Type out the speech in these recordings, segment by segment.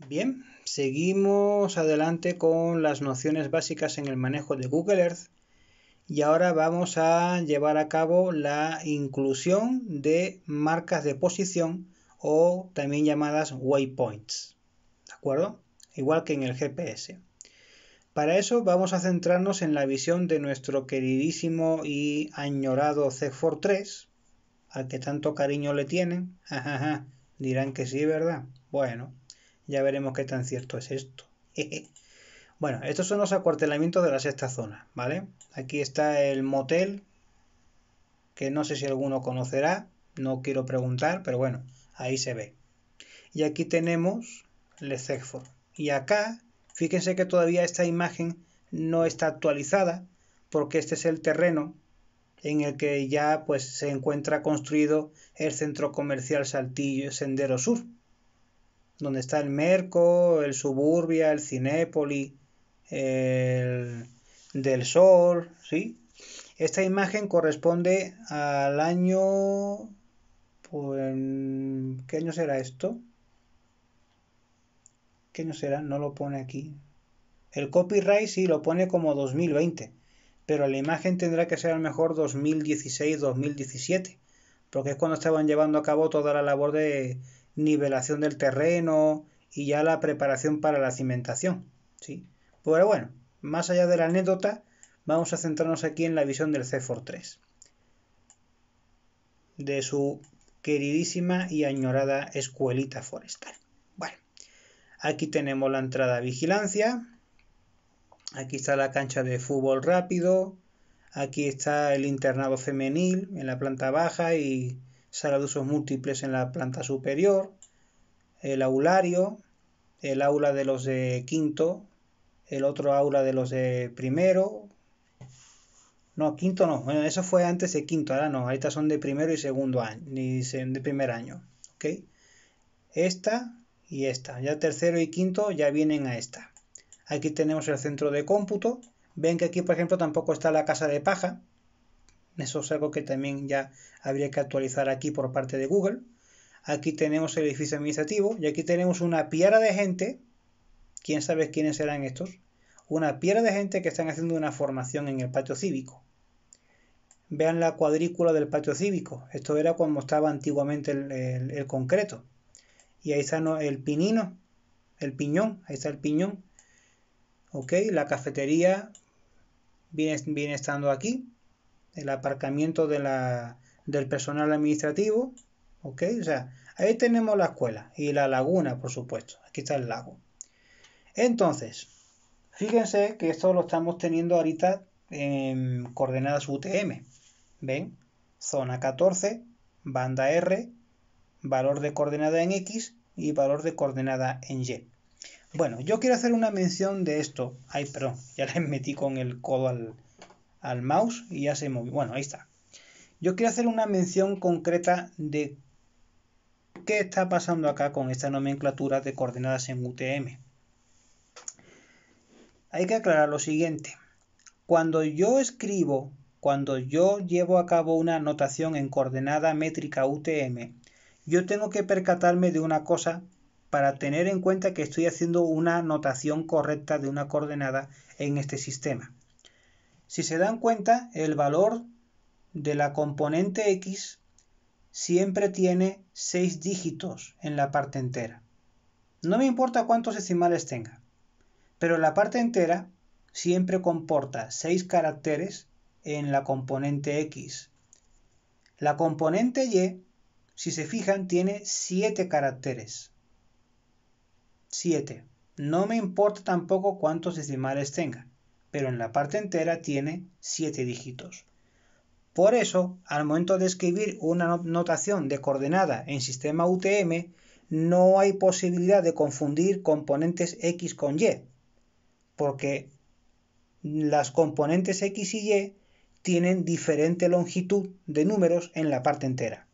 Bien, seguimos adelante con las nociones básicas en el manejo de Google Earth y ahora vamos a llevar a cabo la inclusión de marcas de posición o también llamadas waypoints, ¿de acuerdo? Igual que en el GPS. Para eso vamos a centrarnos en la visión de nuestro queridísimo y añorado CEGFOR 3, al que tanto cariño le tienen. Dirán que sí, ¿verdad? Bueno, ya veremos qué tan cierto es esto. Bueno, estos son los acuartelamientos de la sexta zona, ¿vale? Aquí está el motel, que no sé si alguno conocerá, no quiero preguntar, pero bueno, ahí se ve. Y aquí tenemos el CEGFOR. Y acá, fíjense que todavía esta imagen no está actualizada, porque este es el terreno en el que ya pues se encuentra construido el centro comercial Saltillo Sendero Sur, donde está el Merco, el Suburbia, el Cinépoli, el Del Sol, ¿sí? Esta imagen corresponde al año... Pues, ¿qué año será esto? ¿Qué año será? No lo pone aquí. El copyright sí lo pone como 2020, pero la imagen tendrá que ser a lo mejor 2016-2017, porque es cuando estaban llevando a cabo toda la labor de nivelación del terreno y ya la preparación para la cimentación, ¿sí? Pero bueno, más allá de la anécdota, vamos a centrarnos aquí en la visión del CEGFOR 3, de su queridísima y añorada escuelita forestal. Bueno, aquí tenemos la entrada a vigilancia. Aquí está la cancha de fútbol rápido. Aquí está el internado femenil en la planta baja y sala de usos múltiples en la planta superior. El aulario, el aula de los de quinto, el otro aula de los de primero. No, quinto no. Bueno, eso fue antes de quinto, ahora no. Estas son de primero y segundo año, ni de primer año. ¿Ok? Esta y esta. Ya tercero y quinto ya vienen a esta. Aquí tenemos el centro de cómputo. Ven que aquí, por ejemplo, tampoco está la casa de paja. Eso es algo que también ya habría que actualizar aquí por parte de Google. Aquí tenemos el edificio administrativo y aquí tenemos una piara de gente. ¿Quién sabe quiénes serán estos? Una piara de gente que están haciendo una formación en el patio cívico. Vean la cuadrícula del patio cívico. Esto era como estaba antiguamente el concreto. Y ahí está el pinino, el piñón. Ahí está el piñón. Ok, la cafetería viene estando aquí. El aparcamiento del personal administrativo. Ok, o sea, ahí tenemos la escuela. Y la laguna, por supuesto. Aquí está el lago. Entonces, fíjense que esto lo estamos teniendo ahorita en coordenadas UTM. ¿Ven? Zona 14, banda R, valor de coordenada en X y valor de coordenada en Y. Bueno, yo quiero hacer una mención de esto. Ay, perdón, ya le metí con el codo al mouse y ya se movió. Bueno, ahí está. Yo quiero hacer una mención concreta de qué está pasando acá con esta nomenclatura de coordenadas en UTM. Hay que aclarar lo siguiente. Cuando yo llevo a cabo una notación en coordenada métrica UTM, yo tengo que percatarme de una cosa para tener en cuenta que estoy haciendo una notación correcta de una coordenada en este sistema. Si se dan cuenta, el valor de la componente X siempre tiene 6 dígitos en la parte entera. No me importa cuántos decimales tenga, pero la parte entera siempre comporta 6 caracteres en la componente X. La componente Y, si se fijan, tiene 7 caracteres. 7. No me importa tampoco cuántos decimales tenga, pero en la parte entera tiene 7 dígitos. Por eso, al momento de escribir una notación de coordenada en sistema UTM, no hay posibilidad de confundir componentes X con Y, porque las componentes X y Y tienen diferente longitud de números en la parte entera.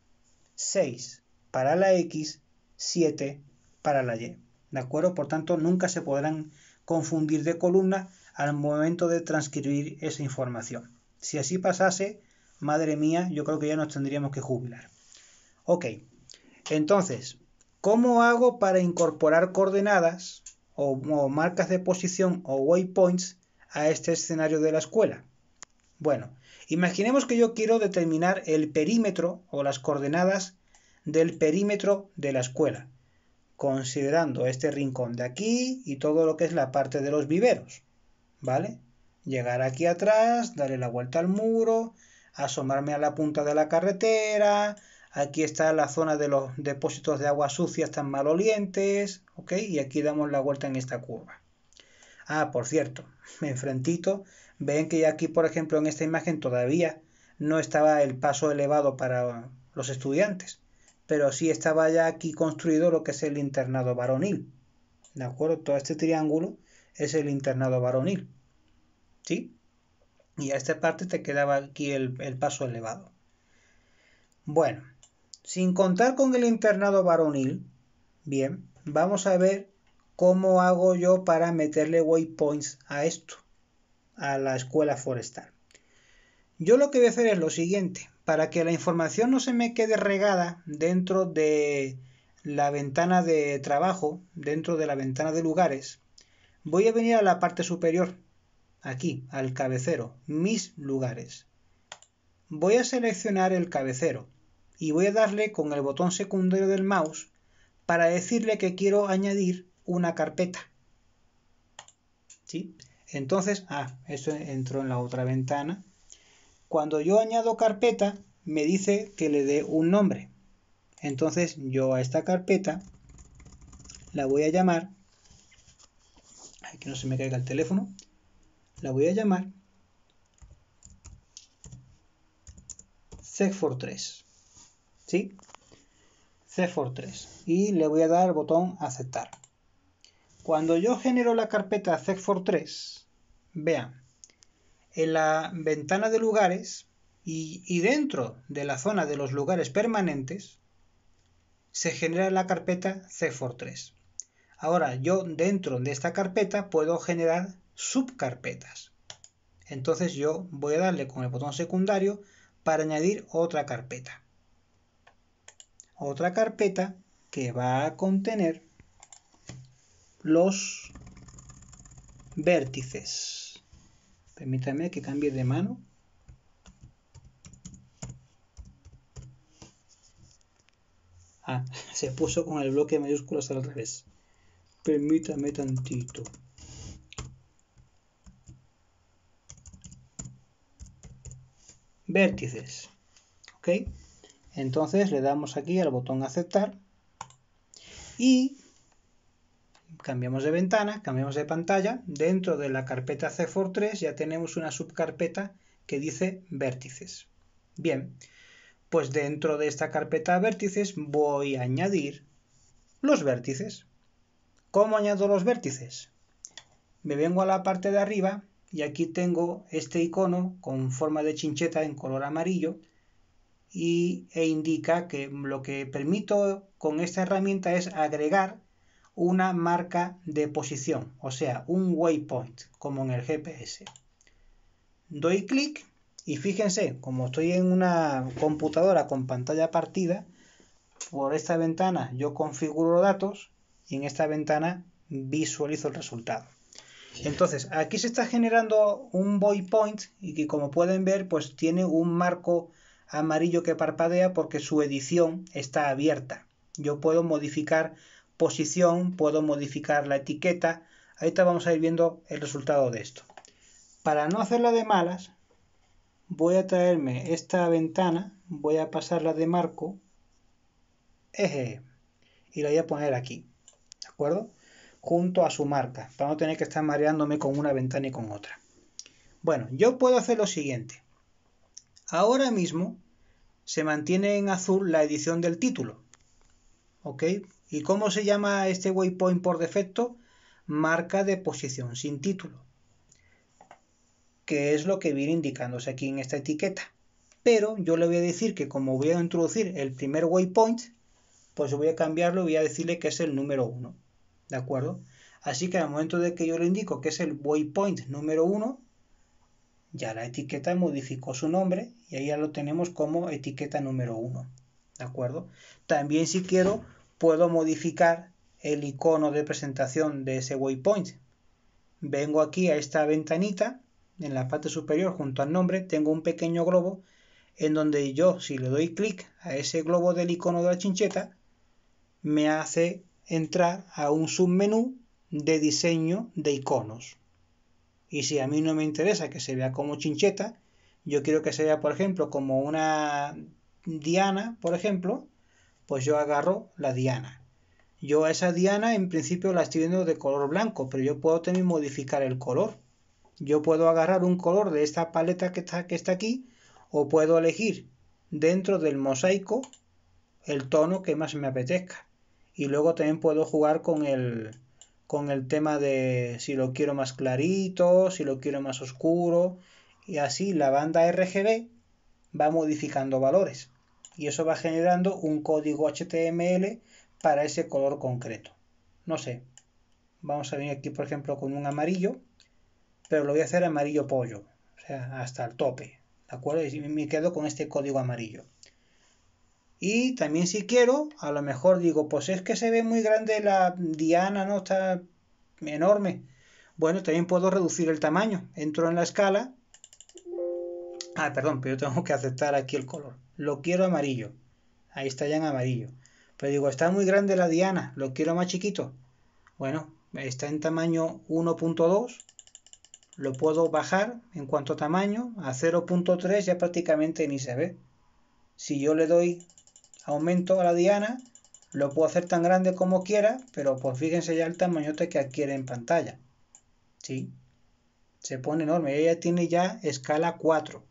6 para la X, 7 para la Y. ¿De acuerdo? Por tanto, nunca se podrán confundir de columna al momento de transcribir esa información. Si así pasase, madre mía, yo creo que ya nos tendríamos que jubilar. Ok, entonces, ¿Cómo hago para incorporar coordenadas o marcas de posición o waypoints a este escenario de la escuela? Bueno, imaginemos que yo quiero determinar el perímetro o las coordenadas del perímetro de la escuela, considerando este rincón de aquí y todo lo que es la parte de los viveros, ¿vale? Llegar aquí atrás, darle la vuelta al muro, asomarme a la punta de la carretera, aquí está la zona de los depósitos de aguas sucias tan malolientes, ¿ok? Y aquí damos la vuelta en esta curva. Ah, por cierto, enfrentito, ven que aquí, por ejemplo, en esta imagen todavía no estaba el paso elevado para los estudiantes, pero sí estaba ya aquí construido lo que es el internado varonil, ¿de acuerdo? Todo este triángulo es el internado varonil, ¿sí? Y a esta parte te quedaba aquí el paso elevado. Bueno, sin contar con el internado varonil, bien, vamos a ver cómo hago yo para meterle waypoints a esto, a la escuela forestal. Yo lo que voy a hacer es lo siguiente, para que la información no se me quede regada dentro de la ventana de trabajo, dentro de la ventana de lugares, voy a venir a la parte superior, aquí, al cabecero, mis lugares. Voy a seleccionar el cabecero y voy a darle con el botón secundario del mouse para decirle que quiero añadir una carpeta. ¿Sí? Entonces, eso entró en la otra ventana. Cuando yo añado carpeta, me dice que le dé un nombre. Entonces, yo a esta carpeta la voy a llamar, que no se me caiga el teléfono, la voy a llamar CEGFOR3. ¿Sí? CEGFOR3. Y le voy a dar el botón aceptar. Cuando yo genero la carpeta CEGFOR3, vean, en la ventana de lugares y dentro de la zona de los lugares permanentes se genera la carpeta CEGFOR3. Ahora yo dentro de esta carpeta puedo generar subcarpetas. Entonces yo voy a darle con el botón secundario para añadir otra carpeta. Otra carpeta que va a contener los vértices. Permítanme que cambie de mano. Se puso con el bloque de mayúsculas al revés. Permítame tantito. Vértices. ¿Ok? Entonces le damos aquí al botón aceptar y cambiamos de ventana, cambiamos de pantalla. Dentro de la carpeta CEGFOR3 ya tenemos una subcarpeta que dice vértices. Bien, pues dentro de esta carpeta vértices voy a añadir los vértices. ¿Cómo añado los vértices? Me vengo a la parte de arriba y aquí tengo este icono con forma de chincheta en color amarillo e indica que lo que permito con esta herramienta es agregar una marca de posición, o sea, un waypoint, como en el GPS. Doy clic y fíjense, como estoy en una computadora con pantalla partida, por esta ventana yo configuro datos y en esta ventana visualizo el resultado. Entonces, aquí se está generando un waypoint y que, como pueden ver, pues tiene un marco amarillo que parpadea porque su edición está abierta. Yo puedo modificar posición, puedo modificar la etiqueta. Ahorita vamos a ir viendo el resultado de esto. Para no hacerla de malas, voy a traerme esta ventana, voy a pasarla de marco y la voy a poner aquí, ¿de acuerdo? Junto a su marca, para no tener que estar mareándome con una ventana y con otra. Bueno, yo puedo hacer lo siguiente. Ahora mismo se mantiene en azul la edición del título, ¿ok? ¿Y cómo se llama este waypoint por defecto? Marca de posición sin título, que es lo que viene indicándose aquí en esta etiqueta. Pero yo le voy a decir que como voy a introducir el primer waypoint, pues voy a cambiarlo y voy a decirle que es el número 1. ¿De acuerdo? Así que al momento de que yo le indico que es el waypoint número 1, ya la etiqueta modificó su nombre y ahí ya lo tenemos como etiqueta número 1. ¿De acuerdo? También si quiero puedo modificar el icono de presentación de ese waypoint. Vengo aquí a esta ventanita, en la parte superior junto al nombre, tengo un pequeño globo en donde yo, si le doy clic a ese globo del icono de la chincheta, me hace entrar a un submenú de diseño de iconos. Y si a mí no me interesa que se vea como chincheta, yo quiero que se vea, por ejemplo, como una diana, por ejemplo, pues yo agarro la diana. Yo a esa diana en principio la estoy viendo de color blanco, pero yo puedo también modificar el color. Yo puedo agarrar un color de esta paleta que está aquí, o puedo elegir dentro del mosaico el tono que más me apetezca. Y luego también puedo jugar con el tema de si lo quiero más clarito, si lo quiero más oscuro, y así la banda RGB va modificando valores y eso va generando un código HTML para ese color concreto. No sé, vamos a venir aquí por ejemplo con un amarillo, pero lo voy a hacer amarillo pollo, o sea, hasta el tope, ¿de acuerdo? Y me quedo con este código amarillo. Y también si quiero, a lo mejor digo, pues es que se ve muy grande la diana, ¿no? Está enorme. Bueno, también puedo reducir el tamaño. Entro en la escala. Perdón, pero yo tengo que aceptar aquí el color. Lo quiero amarillo. Ahí está ya en amarillo. Pero digo, está muy grande la diana, lo quiero más chiquito. Bueno, está en tamaño 1.2. Lo puedo bajar en cuanto a tamaño. A 0.3 ya prácticamente ni se ve. Si yo le doy aumento a la diana, lo puedo hacer tan grande como quiera, pero pues fíjense ya el tamañote que adquiere en pantalla. ¿Sí? Se pone enorme. Ella tiene ya escala 4.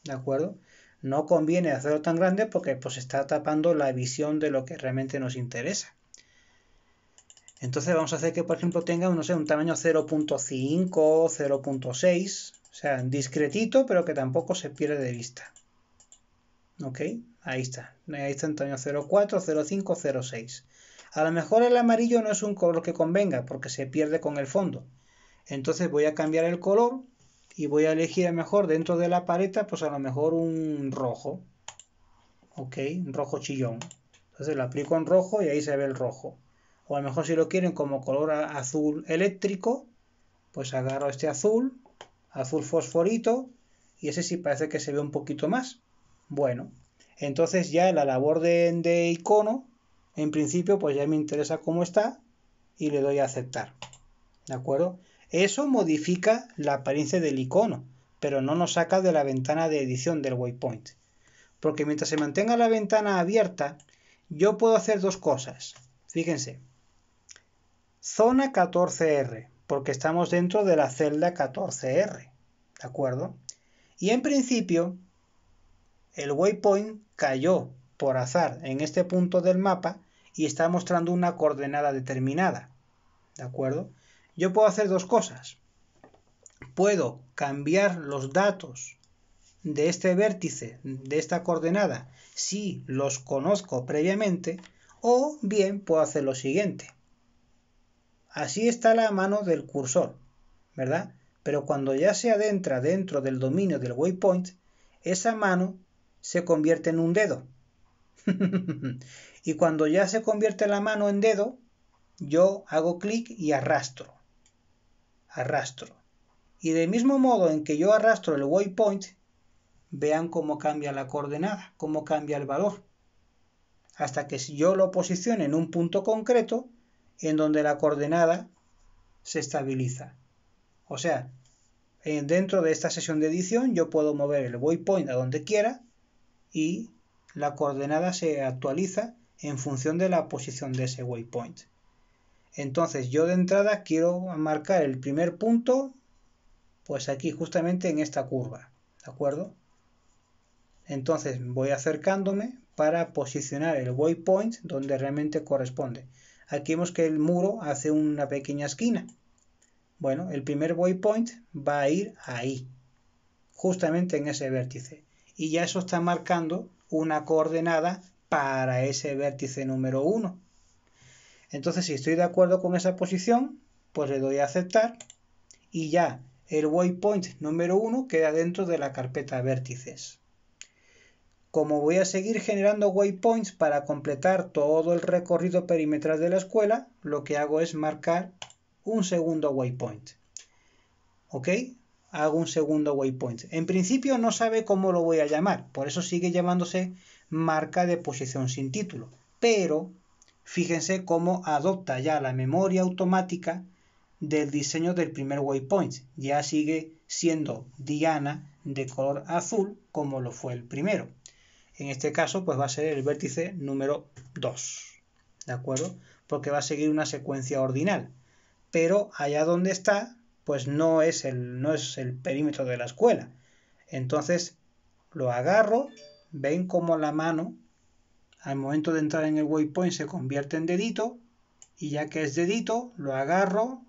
¿De acuerdo? No conviene hacerlo tan grande porque pues está tapando la visión de lo que realmente nos interesa. Entonces vamos a hacer que por ejemplo tenga, no sé, un tamaño 0.5, 0.6, o sea, discretito, pero que tampoco se pierde de vista. ¿Ok? Ahí está en tamaño 0.4, 0.5, 0.6. A lo mejor el amarillo no es un color que convenga porque se pierde con el fondo. Entonces voy a cambiar el color y voy a elegir a lo mejor dentro de la paleta, pues a lo mejor un rojo. Ok, un rojo chillón. Entonces lo aplico en rojo y ahí se ve el rojo. O a lo mejor si lo quieren como color azul eléctrico, pues agarro este azul, azul fosforito, y ese sí parece que se ve un poquito más. Bueno, entonces ya la labor de icono, en principio pues ya me interesa cómo está y le doy a aceptar. ¿De acuerdo? Eso modifica la apariencia del icono, pero no nos saca de la ventana de edición del waypoint. Porque mientras se mantenga la ventana abierta, yo puedo hacer dos cosas. Fíjense. Zona 14R, porque estamos dentro de la celda 14R. ¿De acuerdo? Y en principio, el waypoint cayó por azar en este punto del mapa y está mostrando una coordenada determinada. ¿De acuerdo? Yo puedo hacer dos cosas. Puedo cambiar los datos de este vértice, de esta coordenada, si los conozco previamente, o bien puedo hacer lo siguiente. Así está la mano del cursor, ¿verdad? Pero cuando ya se adentra dentro del dominio del waypoint, esa mano se convierte en un dedo. Y cuando ya se convierte la mano en dedo, yo hago clic y arrastro. Y del mismo modo en que yo arrastro el waypoint, vean cómo cambia la coordenada, cómo cambia el valor. Hasta que yo lo posicione en un punto concreto, en donde la coordenada se estabiliza. O sea, dentro de esta sesión de edición yo puedo mover el waypoint a donde quiera y la coordenada se actualiza en función de la posición de ese waypoint. Entonces yo de entrada quiero marcar el primer punto, pues aquí justamente en esta curva, ¿de acuerdo? Entonces voy acercándome para posicionar el waypoint donde realmente corresponde. Aquí vemos que el muro hace una pequeña esquina. Bueno, el primer waypoint va a ir ahí, justamente en ese vértice. Y ya eso está marcando una coordenada para ese vértice número 1. Entonces, si estoy de acuerdo con esa posición, pues le doy a aceptar y ya el waypoint número 1 queda dentro de la carpeta vértices. como voy a seguir generando waypoints para completar todo el recorrido perimetral de la escuela, lo que hago es marcar un segundo waypoint. ¿Ok? Hago un segundo waypoint. En principio no sabe cómo lo voy a llamar, por eso sigue llamándose marca de posición sin título. Pero fíjense cómo adopta ya la memoria automática del diseño del primer waypoint. Ya sigue siendo diana de color azul como lo fue el primero. En este caso pues va a ser el vértice número 2. ¿De acuerdo? Porque va a seguir una secuencia ordinal. Pero allá donde está pues no es el perímetro de la escuela. Entonces lo agarro, ven como la mano al momento de entrar en el waypoint se convierte en dedito, y ya que es dedito lo agarro,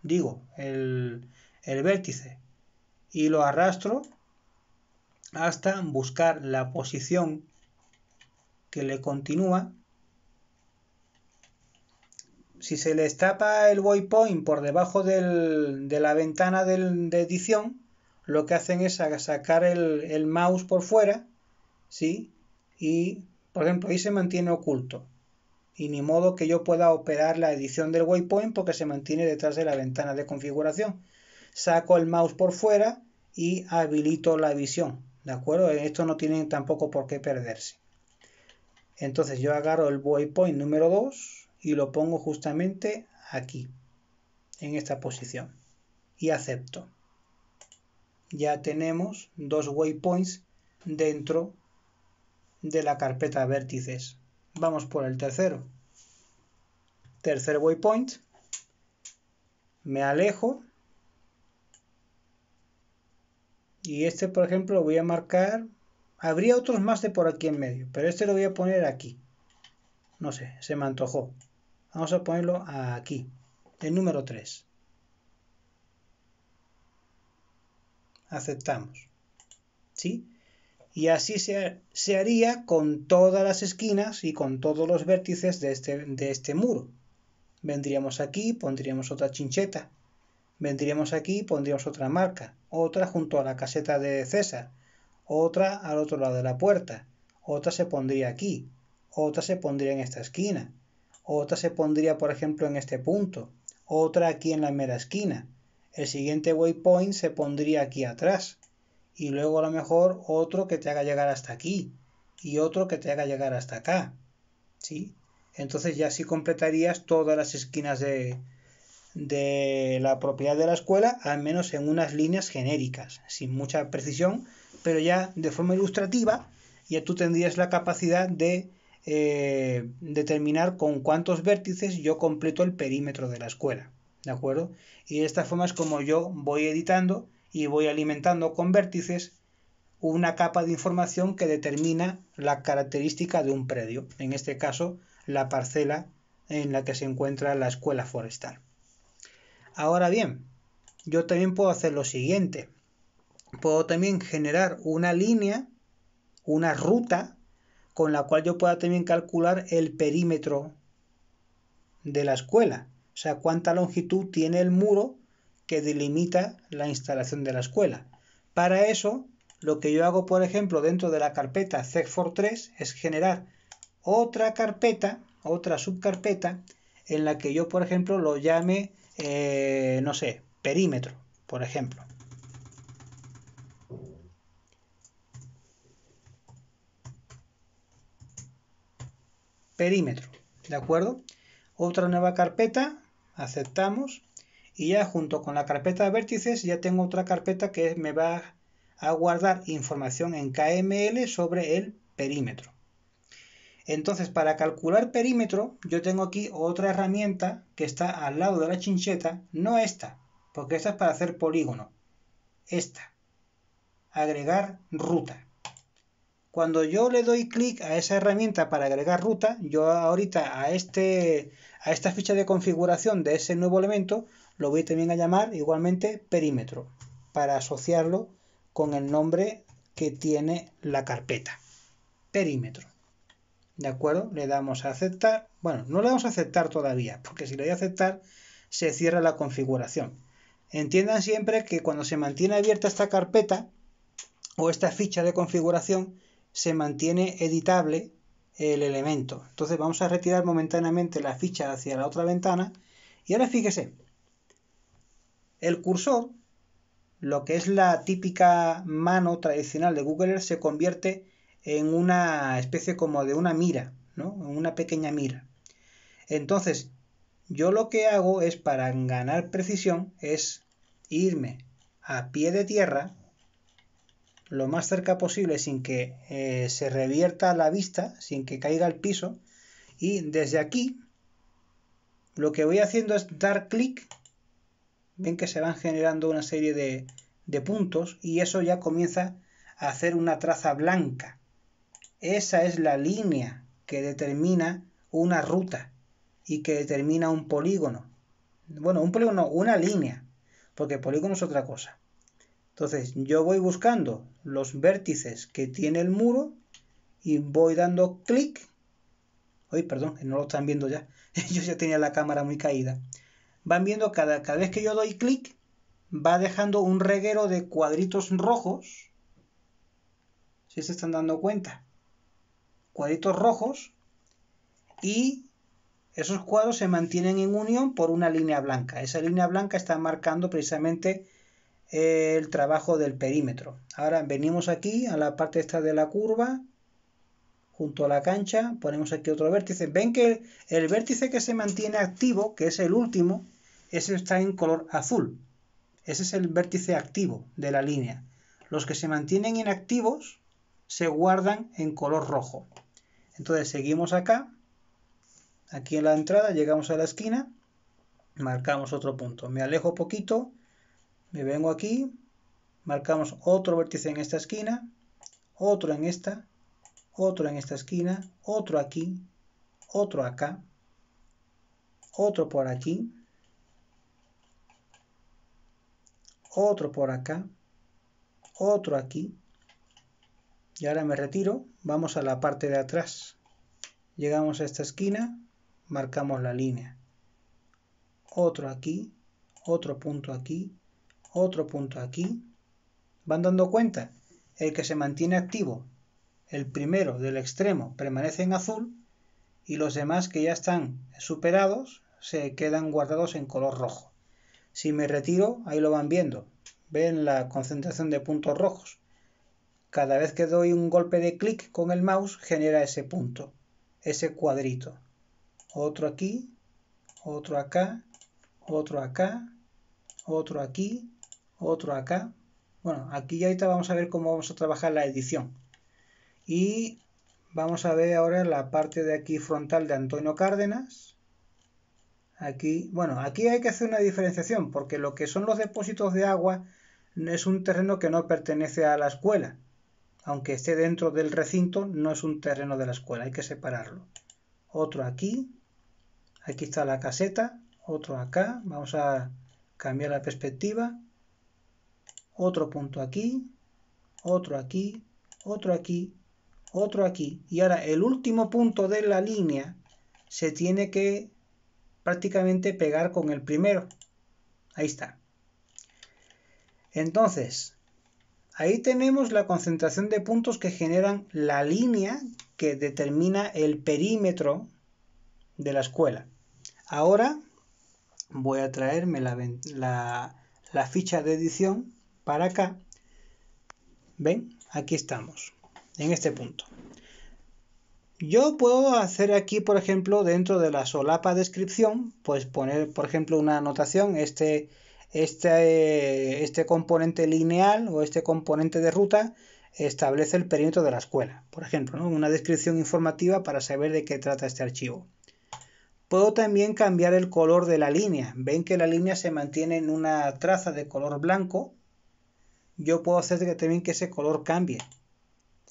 digo el vértice, y lo arrastro hasta buscar la posición que le continúa. Si se le tapa el waypoint por debajo de la ventana de edición, lo que hacen es sacar el mouse por fuera, ¿sí? Y, por ejemplo, ahí se mantiene oculto. Y ni modo que yo pueda operar la edición del waypoint porque se mantiene detrás de la ventana de configuración. Saco el mouse por fuera y habilito la visión, ¿de acuerdo? Esto no tiene tampoco por qué perderse. Entonces yo agarro el waypoint número 2 y lo pongo justamente aquí, en esta posición, y acepto. Ya tenemos 2 waypoints dentro de la carpeta vértices. Vamos por el tercero. Tercer waypoint. Me alejo. Y este, por ejemplo, lo voy a marcar. Habría otros más de por aquí en medio, pero este lo voy a poner aquí. No sé, se me antojó. Vamos a ponerlo aquí, el número 3. Aceptamos. ¿Sí? Y así se haría con todas las esquinas y con todos los vértices de este muro. Vendríamos aquí, pondríamos otra chincheta. Vendríamos aquí, pondríamos otra marca. Otra junto a la caseta de César. Otra al otro lado de la puerta. Otra se pondría aquí. Otra se pondría en esta esquina. Otra se pondría, por ejemplo, en este punto. Otra aquí en la mera esquina. El siguiente waypoint se pondría aquí atrás. Y luego a lo mejor otro que te haga llegar hasta aquí. Y otro que te haga llegar hasta acá. ¿Sí? Entonces ya sí completarías todas las esquinas de la propiedad de la escuela, al menos en unas líneas genéricas, sin mucha precisión, pero ya de forma ilustrativa, ya tú tendrías la capacidad de determinar con cuántos vértices yo completo el perímetro de la escuela, ¿de acuerdo? Y de esta forma es como yo voy editando y voy alimentando con vértices una capa de información que determina la característica de un predio, en este caso la parcela en la que se encuentra la escuela forestal. Ahora bien, yo también puedo hacer lo siguiente. Puedo también generar una línea, una ruta, con la cual yo pueda también calcular el perímetro de la escuela. O sea, cuánta longitud tiene el muro que delimita la instalación de la escuela. Para eso, lo que yo hago, por ejemplo, dentro de la carpeta CEC43 es generar otra carpeta, otra subcarpeta, en la que yo, por ejemplo, lo llame, no sé, perímetro, por ejemplo. Perímetro, ¿de acuerdo? Otra nueva carpeta, aceptamos, y ya junto con la carpeta de vértices ya tengo otra carpeta que me va a guardar información en KML sobre el perímetro. Entonces, para calcular perímetro, yo tengo aquí otra herramienta que está al lado de la chincheta, no esta, porque esta es para hacer polígono. Esta, agregar ruta. Cuando yo le doy clic a esa herramienta para agregar ruta, yo ahorita a esta ficha de configuración de ese nuevo elemento lo voy también a llamar igualmente perímetro, para asociarlo con el nombre que tiene la carpeta. Perímetro. ¿De acuerdo? Le damos a aceptar. Bueno, no le damos a aceptar todavía, porque si le doy a aceptar se cierra la configuración. Entiendan siempre que cuando se mantiene abierta esta carpeta o esta ficha de configuración, se mantiene editable el elemento. Entonces vamos a retirar momentáneamente la ficha hacia la otra ventana y ahora fíjese, el cursor, lo que es la típica mano tradicional de Google Earth, se convierte en una especie como de una mira, ¿no? En una pequeña mira. Entonces, yo lo que hago es, para ganar precisión, es irme a pie de tierra, lo más cerca posible sin que se revierta la vista, sin que caiga al piso, y desde aquí lo que voy haciendo es dar clic. Ven que se van generando una serie de puntos y eso ya comienza a hacer una traza blanca. Esa es la línea que determina una ruta y que determina un polígono. Bueno, un polígono, una línea, porque polígono es otra cosa. Entonces yo voy buscando los vértices que tiene el muro y voy dando clic. Uy, perdón, no lo están viendo ya. Yo ya tenía la cámara muy caída. Van viendo cada vez que yo doy clic, va dejando un reguero de cuadritos rojos. Si se están dando cuenta. Cuadritos rojos. Y esos cuadros se mantienen en unión por una línea blanca. Esa línea blanca está marcando precisamente el trabajo del perímetro. Ahora venimos aquí a la parte esta de la curva, junto a la cancha, ponemos aquí otro vértice. Ven que el vértice que se mantiene activo, que es el último, ese está en color azul. Ese es el vértice activo de la línea. Los que se mantienen inactivos se guardan en color rojo. Entonces seguimos acá. Aquí en la entrada llegamos a la esquina. Marcamos otro punto. Me alejo poquito. Me vengo aquí. Marcamos otro vértice en esta esquina. Otro en esta. Otro en esta esquina. Otro aquí. Otro acá. Otro por aquí. Otro por acá, otro aquí, y ahora me retiro, vamos a la parte de atrás, llegamos a esta esquina, marcamos la línea, otro aquí, otro punto aquí, otro punto aquí. ¿Van dando cuenta? El que se mantiene activo, el primero del extremo, permanece en azul, y los demás que ya están superados se quedan guardados en color rojo. Si me retiro, ahí lo van viendo. Ven la concentración de puntos rojos. Cada vez que doy un golpe de clic con el mouse, genera ese punto, ese cuadrito. Otro aquí, otro acá, otro acá, otro aquí, otro acá. Bueno, aquí ya ahorita vamos a ver cómo vamos a trabajar la edición. Y vamos a ver ahora la parte de aquí frontal de Antonio Cárdenas. Aquí, bueno, aquí hay que hacer una diferenciación porque lo que son los depósitos de agua es un terreno que no pertenece a la escuela. Aunque esté dentro del recinto, no es un terreno de la escuela, hay que separarlo. Otro aquí, aquí está la caseta, otro acá, vamos a cambiar la perspectiva. Otro punto aquí, otro aquí, otro aquí, otro aquí. Y ahora el último punto de la línea se tiene que prácticamente pegar con el primero. Ahí está. Entonces, ahí tenemos la concentración de puntos que generan la línea que determina el perímetro de la escuela. Ahora voy a traerme la ficha de edición para acá. ¿Ven? Aquí estamos, en este punto. Yo puedo hacer aquí, por ejemplo, dentro de la solapa descripción, pues poner, por ejemplo, una anotación, este componente lineal o este componente de ruta establece el perímetro de la escuela, por ejemplo, ¿no? Una descripción informativa para saber de qué trata este archivo. Puedo también cambiar el color de la línea. Ven que la línea se mantiene en una traza de color blanco. Yo puedo hacer también que ese color cambie,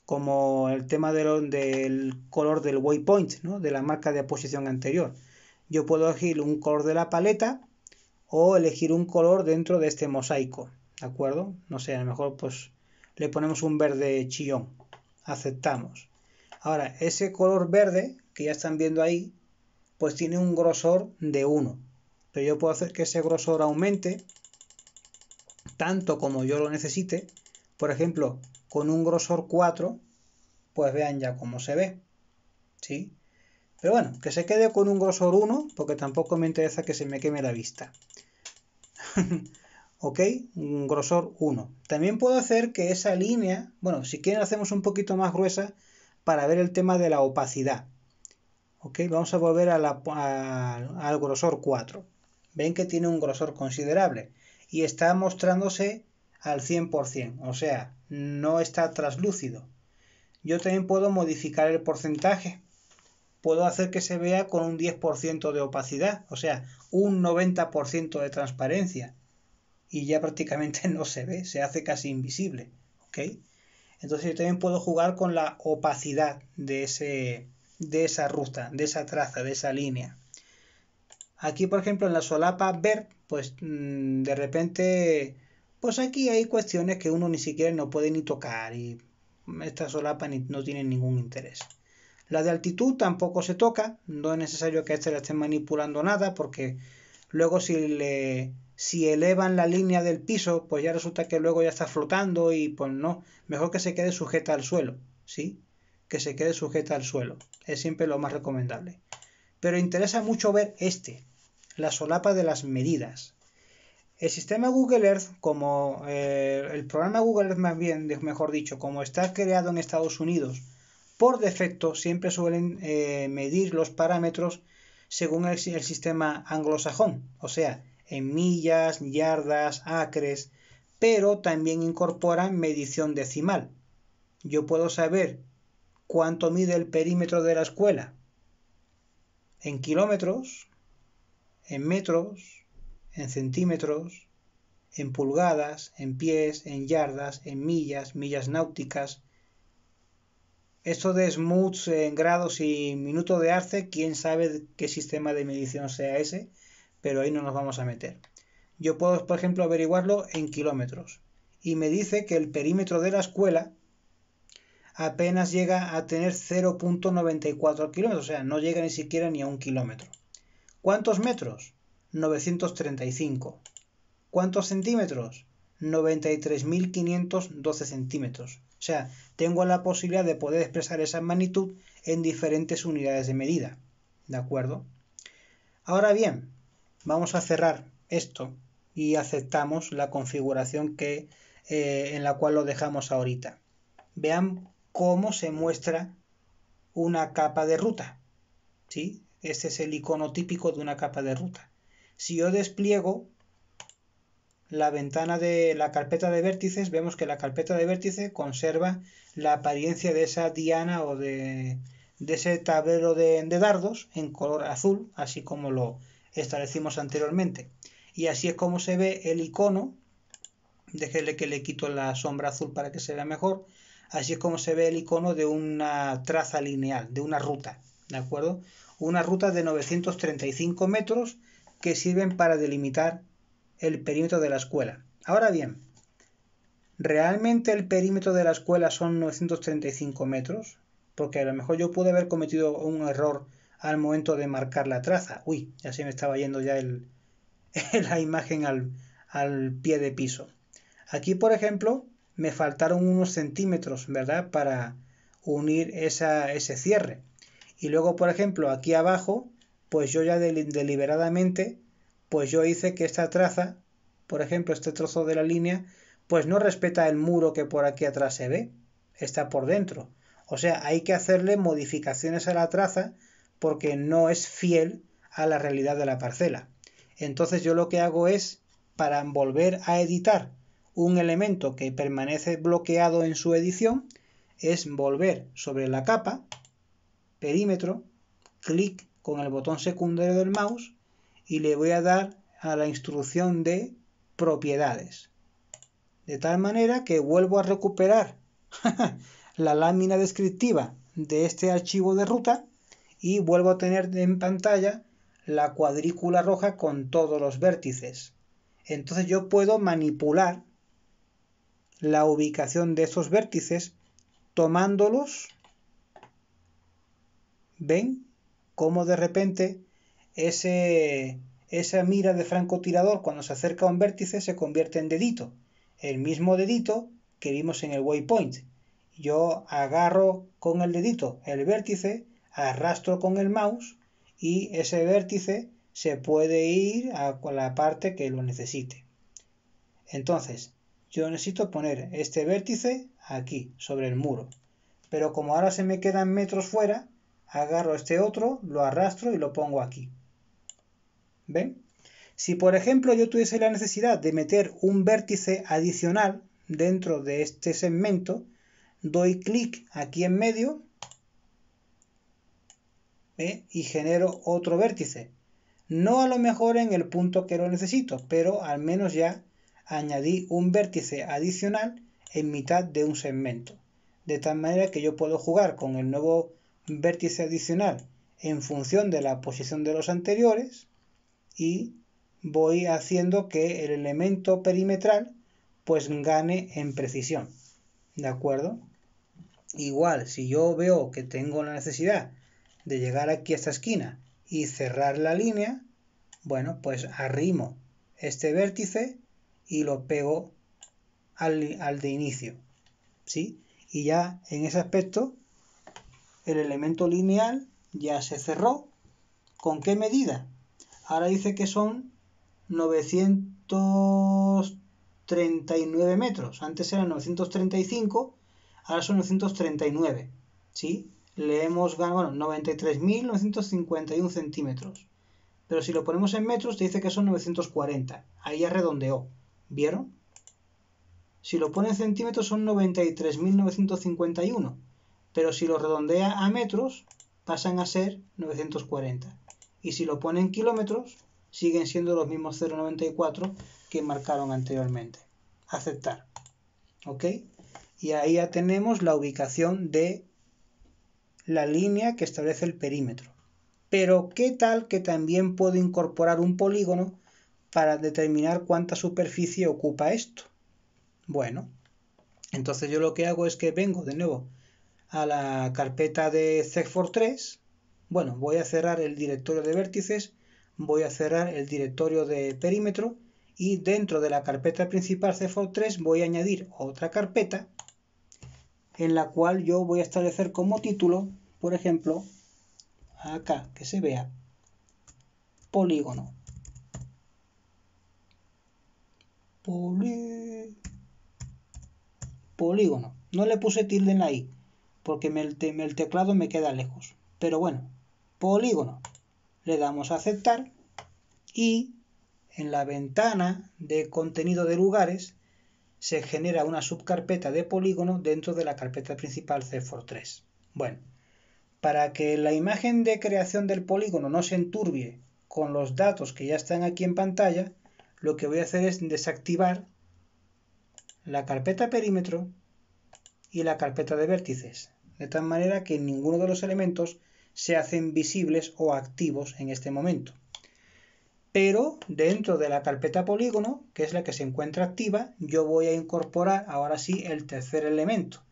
como el tema del color del waypoint, ¿no? De la marca de posición anterior. Yo puedo elegir un color de la paleta o elegir un color dentro de este mosaico, ¿de acuerdo? No sé, a lo mejor pues le ponemos un verde chillón, aceptamos. Ahora, ese color verde que ya están viendo ahí, pues tiene un grosor de 1, pero yo puedo hacer que ese grosor aumente tanto como yo lo necesite, por ejemplo, con un grosor 4, pues vean ya cómo se ve, ¿sí? Pero bueno, que se quede con un grosor 1, porque tampoco me interesa que se me queme la vista. ¿Ok? Un grosor 1. También puedo hacer que esa línea, bueno, si quieren hacemos un poquito más gruesa para ver el tema de la opacidad. ¿Ok? Vamos a volver al grosor 4. Ven que tiene un grosor considerable y está mostrándose al 100%, o sea, no está traslúcido. Yo también puedo modificar el porcentaje. Puedo hacer que se vea con un 10% de opacidad, o sea, un 90% de transparencia. Y ya prácticamente no se ve, se hace casi invisible. ¿Ok? Entonces yo también puedo jugar con la opacidad de esa ruta, de esa traza, de esa línea. Aquí, por ejemplo, en la solapa ver, pues de repente, pues aquí hay cuestiones que uno ni siquiera no puede ni tocar y esta solapa no tiene ningún interés. La de altitud tampoco se toca, no es necesario que este le esté manipulando nada porque luego si elevan la línea del piso, pues ya resulta que luego ya está flotando y pues no, mejor que se quede sujeta al suelo, ¿sí? Que se quede sujeta al suelo, es siempre lo más recomendable. Pero interesa mucho ver la solapa de las medidas. El sistema Google Earth, como el programa Google Earth más bien, mejor dicho, como está creado en Estados Unidos, por defecto siempre suelen medir los parámetros según el sistema anglosajón, o sea, en millas, yardas, acres, pero también incorporan medición decimal. Yo puedo saber cuánto mide el perímetro de la escuela en kilómetros, en metros, en centímetros, en pulgadas, en pies, en yardas, en millas, millas náuticas. Esto de smooths en grados y minuto de arce, quién sabe qué sistema de medición sea ese, pero ahí no nos vamos a meter. Yo puedo, por ejemplo, averiguarlo en kilómetros y me dice que el perímetro de la escuela apenas llega a tener 0.94 kilómetros, o sea, no llega ni siquiera ni a 1 kilómetro. ¿Cuántos metros? 935. ¿Cuántos centímetros? 93.512 centímetros. O sea, tengo la posibilidad de poder expresar esa magnitud en diferentes unidades de medida. ¿De acuerdo? Ahora bien, vamos a cerrar esto y aceptamos la configuración en la cual lo dejamos ahorita. Vean cómo se muestra una capa de ruta. ¿Sí? Este es el icono típico de una capa de ruta. Si yo despliego la ventana de la carpeta de vértices, vemos que la carpeta de vértices conserva la apariencia de esa diana o de ese tablero de dardos en color azul, así como lo establecimos anteriormente. Y así es como se ve el icono. Déjele que le quito la sombra azul para que se vea mejor. Así es como se ve el icono de una traza lineal, de una ruta, ¿de acuerdo? Una ruta de 935 metros que sirven para delimitar el perímetro de la escuela. Ahora bien, ¿realmente el perímetro de la escuela son 935 metros? Porque a lo mejor yo pude haber cometido un error al momento de marcar la traza. Uy, ya se me estaba yendo ya la imagen al pie de piso. Aquí, por ejemplo, me faltaron unos centímetros, ¿verdad? Para unir ese cierre. Y luego, por ejemplo, aquí abajo, pues yo ya deliberadamente, pues yo hice que esta traza, por ejemplo, este trozo de la línea, pues no respeta el muro que por aquí atrás se ve, está por dentro. O sea, hay que hacerle modificaciones a la traza porque no es fiel a la realidad de la parcela. Entonces yo lo que hago es, para volver a editar un elemento que permanece bloqueado en su edición, es volver sobre la capa, perímetro, clic con el botón secundario del mouse y le voy a dar a la instrucción de propiedades. De tal manera que vuelvo a recuperar la lámina descriptiva de este archivo de ruta y vuelvo a tener en pantalla la cuadrícula roja con todos los vértices. Entonces yo puedo manipular la ubicación de esos vértices tomándolos. ¿Ven cómo de repente esa mira de francotirador cuando se acerca a un vértice se convierte en dedito? El mismo dedito que vimos en el waypoint. yo agarro con el dedito el vértice, arrastro con el mouse y ese vértice se puede ir a la parte que lo necesite. Entonces, yo necesito poner este vértice aquí, sobre el muro. Pero como ahora se me quedan metros fuera, agarro este otro, lo arrastro y lo pongo aquí. ¿Ven? Si por ejemplo yo tuviese la necesidad de meter un vértice adicional dentro de este segmento, doy clic aquí en medio y genero otro vértice. No a lo mejor en el punto que lo necesito, pero al menos ya añadí un vértice adicional en mitad de un segmento. De tal manera que yo puedo jugar con el nuevo vértice adicional en función de la posición de los anteriores y voy haciendo que el elemento perimetral pues gane en precisión. ¿De acuerdo? Igual, si yo veo que tengo la necesidad de llegar aquí a esta esquina y cerrar la línea, bueno, pues arrimo este vértice y lo pego al de inicio, ¿sí? Y ya en ese aspecto el elemento lineal ya se cerró. ¿Con qué medida? Ahora dice que son 939 metros. Antes eran 935, ahora son 939, ¿sí? Le hemos ganado, bueno, 93.951 centímetros. Pero si lo ponemos en metros, te dice que son 940. Ahí ya redondeó. ¿Vieron? Si lo pone en centímetros son 93.951. Pero si lo redondea a metros, pasan a ser 940. Y si lo pone en kilómetros, siguen siendo los mismos 0,94 que marcaron anteriormente. Aceptar. ¿Ok? Y ahí ya tenemos la ubicación de la línea que establece el perímetro. Pero ¿qué tal que también puedo incorporar un polígono para determinar cuánta superficie ocupa esto? Bueno, entonces yo lo que hago es que vengo de nuevo a la carpeta de CEGFOR3. Bueno, voy a cerrar el directorio de vértices, voy a cerrar el directorio de perímetro y dentro de la carpeta principal CEGFOR3 voy a añadir otra carpeta en la cual yo voy a establecer como título, por ejemplo, acá, que se vea, polígono. Polígono. No le puse tilde en la i, porque el teclado me queda lejos. Pero bueno, polígono. Le damos a aceptar y en la ventana de contenido de lugares se genera una subcarpeta de polígono dentro de la carpeta principal CEGFOR3. Bueno, para que la imagen de creación del polígono no se enturbie con los datos que ya están aquí en pantalla, lo que voy a hacer es desactivar la carpeta perímetro y la carpeta de vértices, de tal manera que ninguno de los elementos se hacen visibles o activos en este momento. Pero dentro de la carpeta polígono, que es la que se encuentra activa, yo voy a incorporar ahora sí el tercer elemento.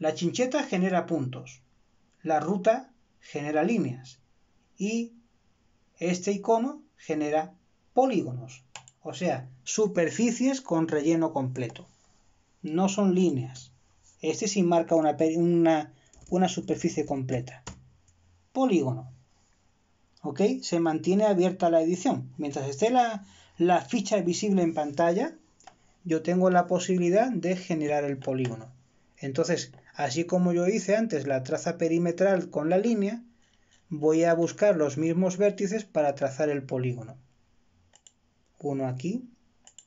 La chincheta genera puntos, la ruta genera líneas y este icono genera polígonos, o sea, superficies con relleno completo. No son líneas. Este sí marca una superficie completa. Polígono. ¿Ok? Se mantiene abierta la edición. Mientras esté la ficha visible en pantalla, yo tengo la posibilidad de generar el polígono. Entonces, así como yo hice antes la traza perimetral con la línea, voy a buscar los mismos vértices para trazar el polígono. Uno aquí.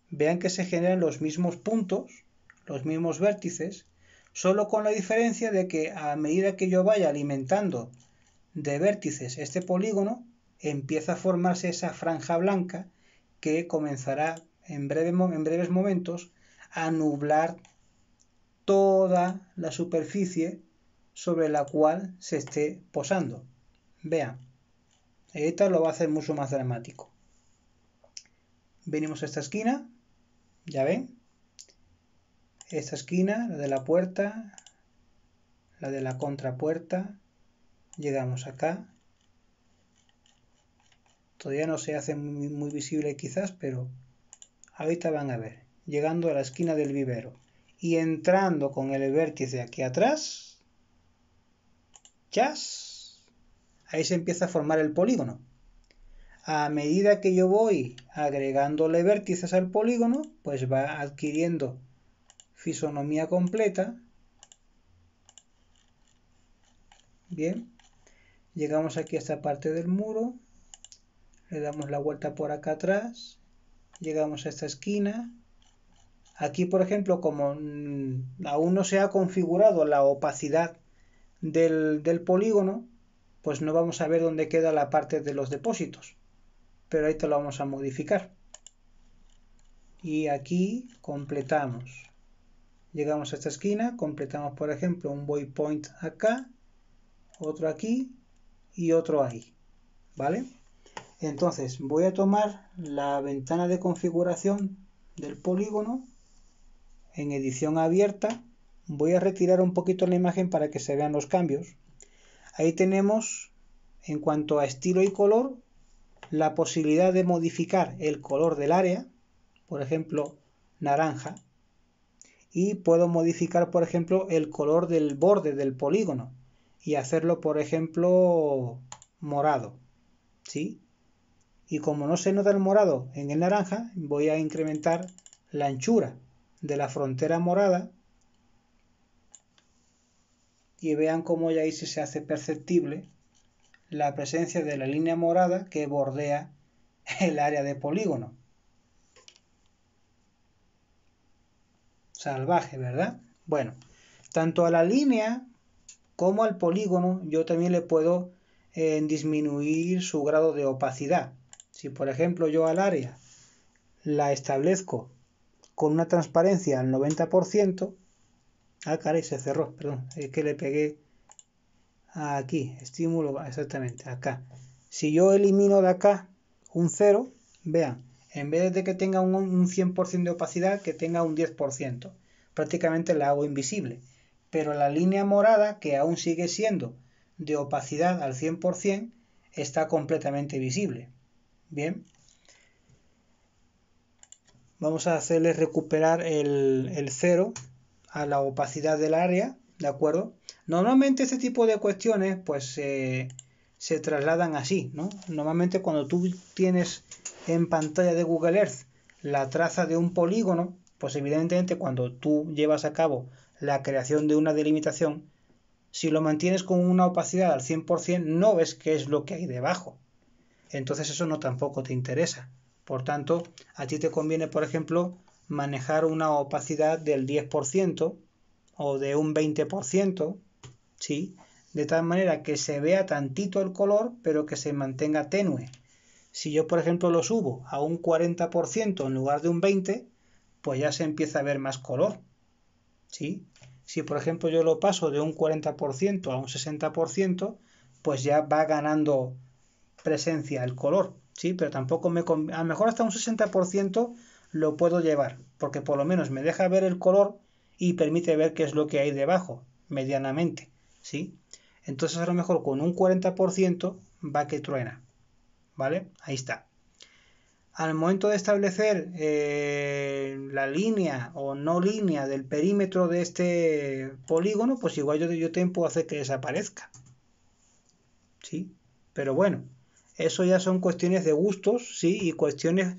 Vean que se generan los mismos puntos, los mismos vértices, solo con la diferencia de que a medida que yo vaya alimentando de vértices este polígono, empieza a formarse esa franja blanca que comenzará en breves momentos a nublar toda la superficie sobre la cual se esté posando. Vean, esta lo va a hacer mucho más dramático. Venimos a esta esquina, ya ven, esta esquina, la de la puerta, la de la contrapuerta, llegamos acá. Todavía no se hace muy visible quizás, pero ahorita van a ver. Llegando a la esquina del vivero. y entrando con el vértice aquí atrás, ¡chas! Ahí se empieza a formar el polígono. A medida que yo voy agregándole vértices al polígono, pues va adquiriendo fisonomía completa. Bien, llegamos aquí a esta parte del muro, le damos la vuelta por acá atrás, llegamos a esta esquina. Aquí, por ejemplo, como aún no se ha configurado la opacidad del polígono, pues no vamos a ver dónde queda la parte de los depósitos, pero ahí te lo vamos a modificar. Y aquí completamos. Llegamos a esta esquina, completamos, por ejemplo, un waypoint acá, otro aquí y otro ahí, ¿vale? Entonces voy a tomar la ventana de configuración del polígono en edición abierta. Voy a retirar un poquito la imagen para que se vean los cambios. Ahí tenemos, en cuanto a estilo y color, la posibilidad de modificar el color del área, por ejemplo, naranja, y puedo modificar, por ejemplo, el color del borde del polígono y hacerlo, por ejemplo, morado, ¿sí? Y como no se nota el morado en el naranja, voy a incrementar la anchura de la frontera morada y vean cómo ya ahí se hace perceptible la presencia de la línea morada que bordea el área de polígono. Salvaje, ¿verdad? Bueno, tanto a la línea como al polígono yo también le puedo disminuir su grado de opacidad. Si por ejemplo yo al área la establezco con una transparencia al 90%, caray, se cerró, perdón, es que le pegué aquí, estímulo, exactamente, acá. Si yo elimino de acá un 0, vean, en vez de que tenga un 100% de opacidad, que tenga un 10%. Prácticamente la hago invisible. Pero la línea morada, que aún sigue siendo de opacidad al 100%, está completamente visible. Bien. Vamos a hacerle recuperar el 0 a la opacidad del área, ¿de acuerdo? Normalmente este tipo de cuestiones pues se trasladan así, ¿no? Normalmente cuando tú tienes en pantalla de Google Earth la traza de un polígono, pues evidentemente cuando tú llevas a cabo la creación de una delimitación, si lo mantienes con una opacidad al 100%, no ves qué es lo que hay debajo. Entonces eso no tampoco te interesa. Por tanto, a ti te conviene, por ejemplo, manejar una opacidad del 10% o de un 20%, ¿sí? De tal manera que se vea tantito el color, pero que se mantenga tenue. Si yo, por ejemplo, lo subo a un 40% en lugar de un 20%, pues ya se empieza a ver más color, ¿sí? Si, por ejemplo, yo lo paso de un 40% a un 60%, pues ya va ganando presencia el color, ¿sí? Pero tampoco a lo mejor hasta un 60% lo puedo llevar, porque por lo menos me deja ver el color y permite ver qué es lo que hay debajo, medianamente, ¿sí? Entonces a lo mejor con un 40% va que truena, ¿vale? Ahí está. Al momento de establecer la línea o no línea del perímetro de este polígono, pues igual yo también puedo hacer que desaparezca, ¿sí? Pero bueno, eso ya son cuestiones de gustos, ¿sí? Y cuestiones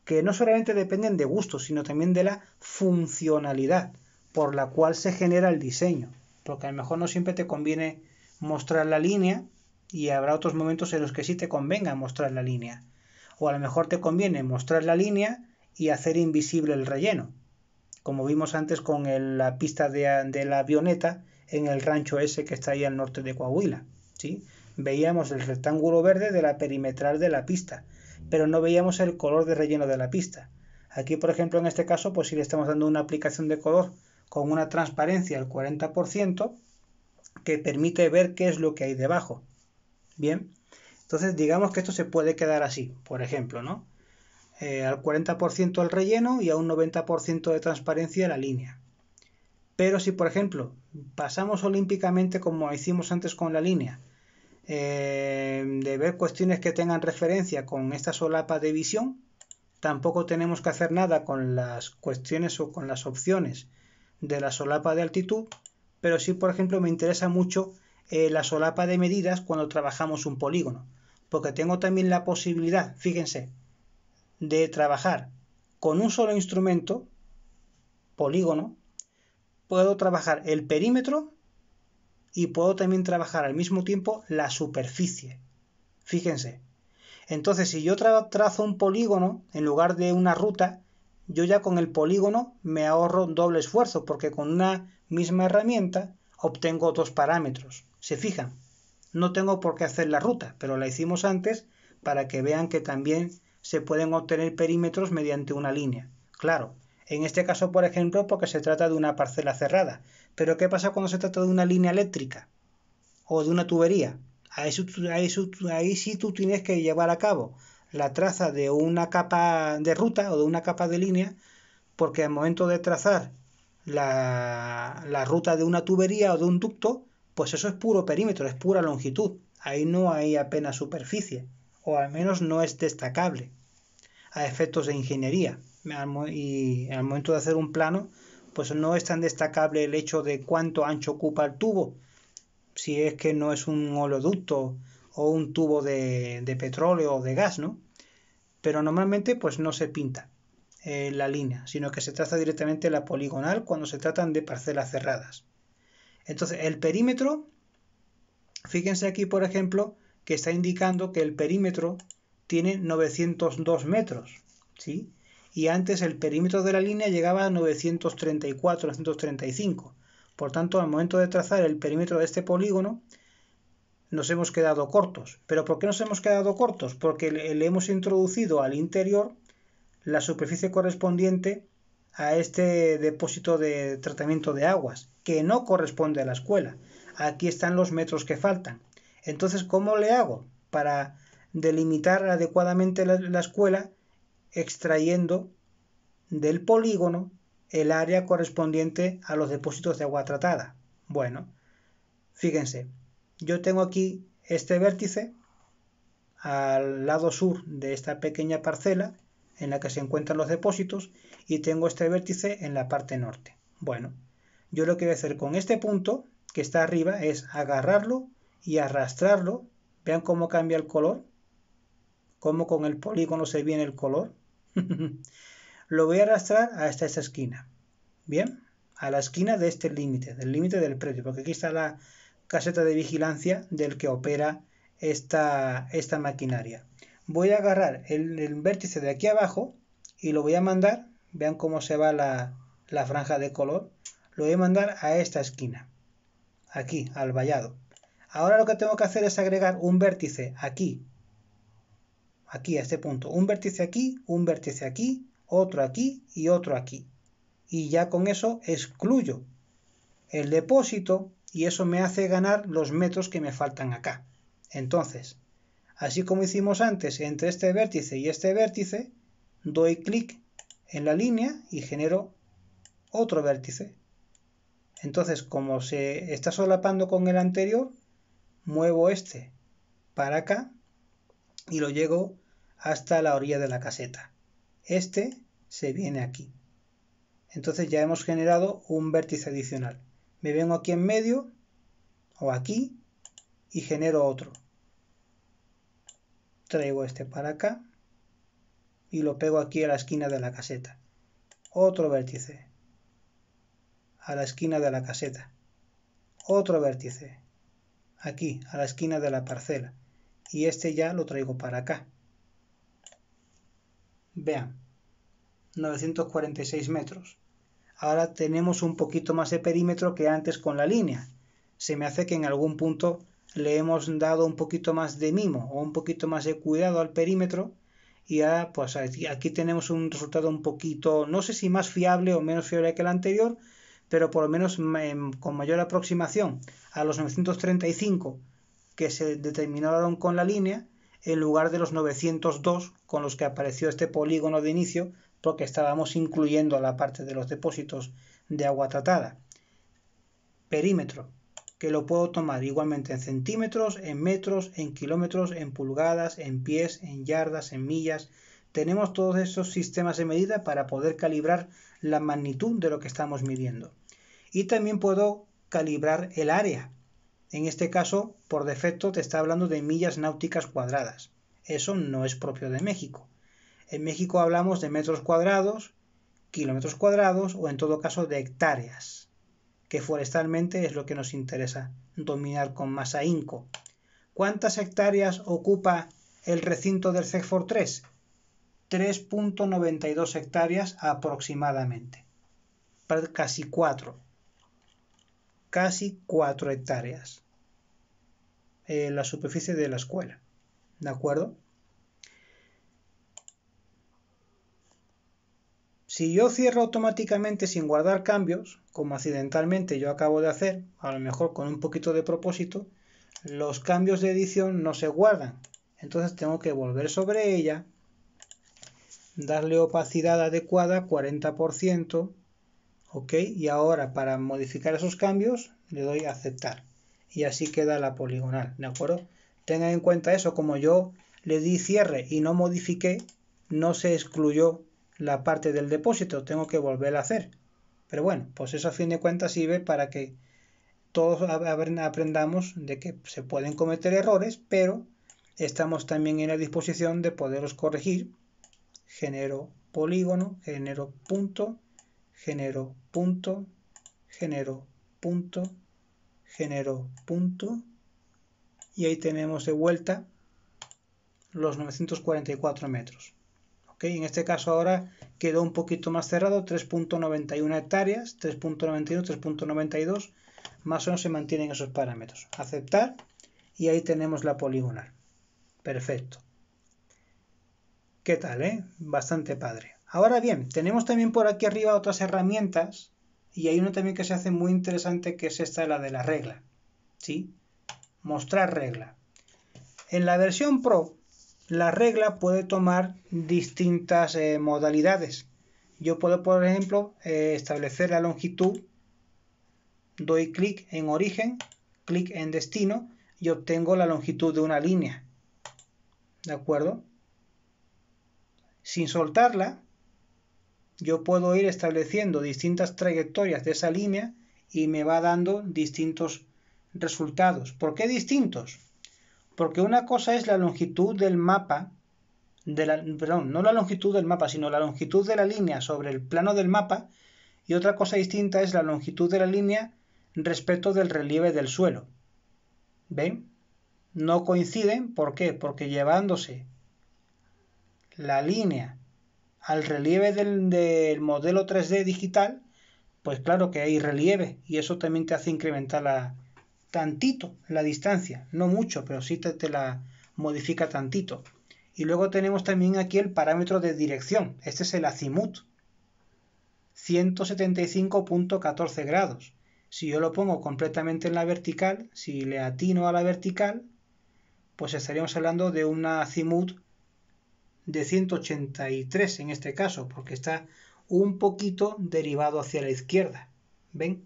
que no solamente dependen de gustos, sino también de la funcionalidad por la cual se genera el diseño. Porque a lo mejor no siempre te conviene mostrar la línea y habrá otros momentos en los que sí te convenga mostrar la línea. O a lo mejor te conviene mostrar la línea y hacer invisible el relleno. Como vimos antes con la pista de la avioneta en el rancho ese que está ahí al norte de Coahuila, ¿sí? Veíamos el rectángulo verde de la perimetral de la pista, pero no veíamos el color de relleno de la pista. Aquí, por ejemplo, en este caso, pues sí le estamos dando una aplicación de color con una transparencia al 40% que permite ver qué es lo que hay debajo. Bien, entonces digamos que esto se puede quedar así, por ejemplo, ¿no? Al 40% el relleno y a un 90% de transparencia la línea. Pero si, por ejemplo, pasamos olímpicamente como hicimos antes con la línea, de ver cuestiones que tengan referencia con esta solapa de visión, tampoco tenemos que hacer nada con las cuestiones o con las opciones de la solapa de altitud, pero sí, por ejemplo, me interesa mucho la solapa de medidas cuando trabajamos un polígono, porque tengo también la posibilidad, fíjense, de trabajar con un solo instrumento, polígono, puedo trabajar el perímetro y puedo también trabajar al mismo tiempo la superficie. Fíjense. Entonces, si yo trazo un polígono en lugar de una ruta, yo ya con el polígono me ahorro doble esfuerzo, porque con una misma herramienta obtengo dos parámetros. ¿Se fijan? No tengo por qué hacer la ruta, pero la hicimos antes para que vean que también se pueden obtener perímetros mediante una línea. Claro, en este caso, por ejemplo, porque se trata de una parcela cerrada. Pero ¿qué pasa cuando se trata de una línea eléctrica o de una tubería? Ahí sí tú tienes que llevar a cabo la traza de una capa de ruta o de una capa de línea, porque al momento de trazar la ruta de una tubería o de un ducto, pues eso es puro perímetro, es pura longitud. Ahí no hay apenas superficie, o al menos no es destacable a efectos de ingeniería. Y al momento de hacer un plano, pues no es tan destacable el hecho de cuánto ancho ocupa el tubo, si es que no es un oleoducto o un tubo de petróleo o de gas, ¿no? Pero normalmente pues no se pinta la línea, sino que se traza directamente la poligonal cuando se tratan de parcelas cerradas. Entonces el perímetro, fíjense aquí por ejemplo que está indicando que el perímetro tiene 902 metros, ¿sí? Y antes el perímetro de la línea llegaba a 934, 935. Por tanto, al momento de trazar el perímetro de este polígono, nos hemos quedado cortos. ¿Pero por qué nos hemos quedado cortos? Porque le hemos introducido al interior la superficie correspondiente a este depósito de tratamiento de aguas, que no corresponde a la escuela. Aquí están los metros que faltan. Entonces, ¿cómo le hago para delimitar adecuadamente la escuela? Extrayendo del polígono el área correspondiente a los depósitos de agua tratada. Bueno, fíjense, yo tengo aquí este vértice al lado sur de esta pequeña parcela en la que se encuentran los depósitos y tengo este vértice en la parte norte. Bueno, yo lo que voy a hacer con este punto que está arriba es agarrarlo y arrastrarlo. Vean cómo cambia el color, cómo con el polígono se viene el color. Lo voy a arrastrar hasta esta esquina. Bien, a la esquina de este límite, del límite del predio, porque aquí está la caseta de vigilancia del que opera esta maquinaria. Voy a agarrar el vértice de aquí abajo y lo voy a mandar, vean cómo se va la franja de color, lo voy a mandar a esta esquina, aquí, al vallado. Ahora lo que tengo que hacer es agregar un vértice aquí, a este punto, un vértice aquí, otro aquí y otro aquí. Y ya con eso excluyo el depósito y eso me hace ganar los metros que me faltan acá. Entonces, así como hicimos antes entre este vértice y este vértice, doy clic en la línea y genero otro vértice. Entonces, como se está solapando con el anterior, muevo este para acá y lo llevo hasta la orilla de la caseta. Este se viene aquí. Entonces ya hemos generado un vértice adicional. Me vengo aquí en medio o aquí y genero otro. Traigo este para acá y lo pego aquí a la esquina de la caseta. Otro vértice a la esquina de la caseta. Otro vértice aquí a la esquina de la parcela. Y este ya lo traigo para acá. Vean, 946 metros. Ahora tenemos un poquito más de perímetro que antes con la línea. Se me hace que en algún punto le hemos dado un poquito más de mimo o un poquito más de cuidado al perímetro y ya pues aquí tenemos un resultado un poquito, no sé si más fiable o menos fiable que el anterior, pero por lo menos con mayor aproximación a los 935 que se determinaron con la línea en lugar de los 902 con los que apareció este polígono de inicio, porque estábamos incluyendo la parte de los depósitos de agua tratada. Perímetro, que lo puedo tomar igualmente en centímetros, en metros, en kilómetros, en pulgadas, en pies, en yardas, en millas. Tenemos todos esos sistemas de medida para poder calibrar la magnitud de lo que estamos midiendo. Y también puedo calibrar el área. En este caso, por defecto, te está hablando de millas náuticas cuadradas. Eso no es propio de México. En México hablamos de metros cuadrados, kilómetros cuadrados o en todo caso de hectáreas, que forestalmente es lo que nos interesa dominar con más ahínco. ¿Cuántas hectáreas ocupa el recinto del CEGFOR 3? 3.92 hectáreas aproximadamente. Casi 4. Casi 4 hectáreas. La superficie de la escuela. ¿De acuerdo? Si yo cierro automáticamente sin guardar cambios, como accidentalmente yo acabo de hacer, a lo mejor con un poquito de propósito, los cambios de edición no se guardan. Entonces tengo que volver sobre ella, darle opacidad adecuada, 40%, ok, y ahora para modificar esos cambios le doy a aceptar. Y así queda la poligonal, ¿de acuerdo? Tengan en cuenta eso, como yo le di cierre y no modifiqué, no se excluyó la parte del depósito, tengo que volver a hacer. Pero bueno, pues eso a fin de cuentas sirve para que todos aprendamos de que se pueden cometer errores, pero estamos también en la disposición de poderlos corregir. Genero polígono, genero punto, genero punto, genero punto, genero punto, y ahí tenemos de vuelta los 944 metros. ¿Okay? En este caso ahora quedó un poquito más cerrado, 3.91 hectáreas, 3.91, 3.92, más o menos se mantienen esos parámetros. Aceptar y ahí tenemos la poligonal. Perfecto. ¿Qué tal, Bastante padre. Ahora bien, tenemos también por aquí arriba otras herramientas y hay una también que se hace muy interesante, que es esta, la de la regla. ¿Sí? Mostrar regla. En la versión Pro, la regla puede tomar distintas modalidades. Yo puedo, por ejemplo, establecer la longitud, doy clic en origen, clic en destino y obtengo la longitud de una línea. ¿De acuerdo? Sin soltarla, yo puedo ir estableciendo distintas trayectorias de esa línea y me va dando distintos resultados. ¿Por qué distintos? Porque una cosa es la longitud del mapa, perdón, no la longitud del mapa, sino la longitud de la línea sobre el plano del mapa, y otra cosa distinta es la longitud de la línea respecto del relieve del suelo. ¿Ven? No coinciden, ¿por qué? Porque llevándose la línea al relieve del modelo 3D digital, pues claro que hay relieve y eso también te hace incrementar tantito la distancia, no mucho, pero sí te la modifica tantito. Y luego tenemos también aquí el parámetro de dirección, este es el azimut, 175.14 grados. Si yo lo pongo completamente en la vertical, si le atino a la vertical, pues estaríamos hablando de un azimut de 183 en este caso, porque está un poquito derivado hacia la izquierda. ¿Ven?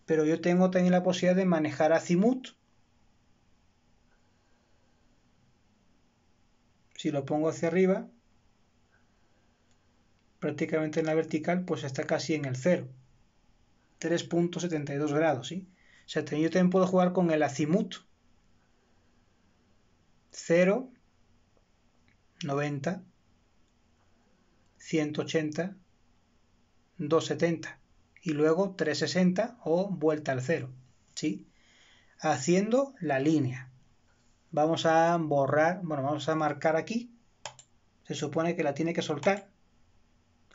Pero yo tengo también la posibilidad de manejar azimut. Si lo pongo hacia arriba, prácticamente en la vertical, pues está casi en el 0. 3.72 grados, ¿sí? O sea, yo también puedo jugar con el azimut. 0, 90, 180, 270 y luego 360 o vuelta al 0, ¿sí? Haciendo la línea. Vamos a borrar, bueno, vamos a marcar aquí. Se supone que la tiene que soltar.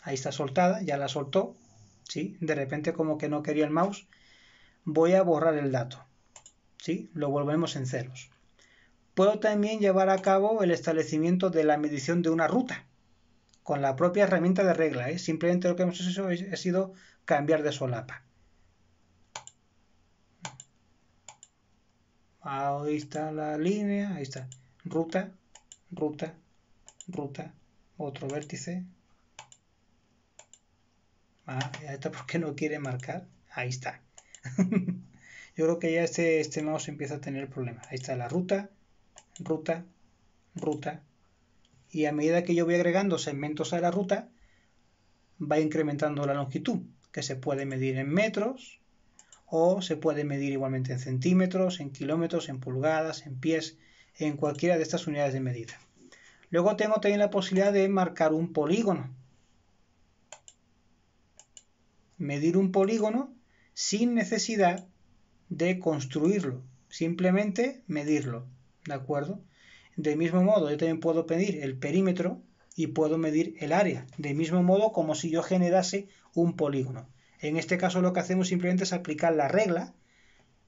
Ahí está soltada, ya la soltó, ¿sí? De repente como que no quería el mouse. Voy a borrar el dato, ¿sí? Lo volvemos en ceros. Puedo también llevar a cabo el establecimiento de la medición de una ruta con la propia herramienta de regla, ¿eh? Simplemente lo que hemos hecho ha sido cambiar de solapa. Ahí está la línea, ahí está. Ruta, ruta, ruta, otro vértice. Ya está, ¿por qué no quiere marcar? Ahí está. Yo creo que ya este mouse empieza a tener problemas. Ahí está la ruta, ruta, ruta. Y a medida que yo voy agregando segmentos a la ruta, va incrementando la longitud. que se puede medir en metros o se puede medir igualmente en centímetros, en kilómetros, en pulgadas, en pies, en cualquiera de estas unidades de medida. Luego tengo también la posibilidad de marcar un polígono. Medir un polígono sin necesidad de construirlo, simplemente medirlo, ¿de acuerdo? Del mismo modo, yo también puedo medir el perímetro y puedo medir el área, del mismo modo como si yo generase un polígono. En este caso lo que hacemos simplemente es aplicar la regla,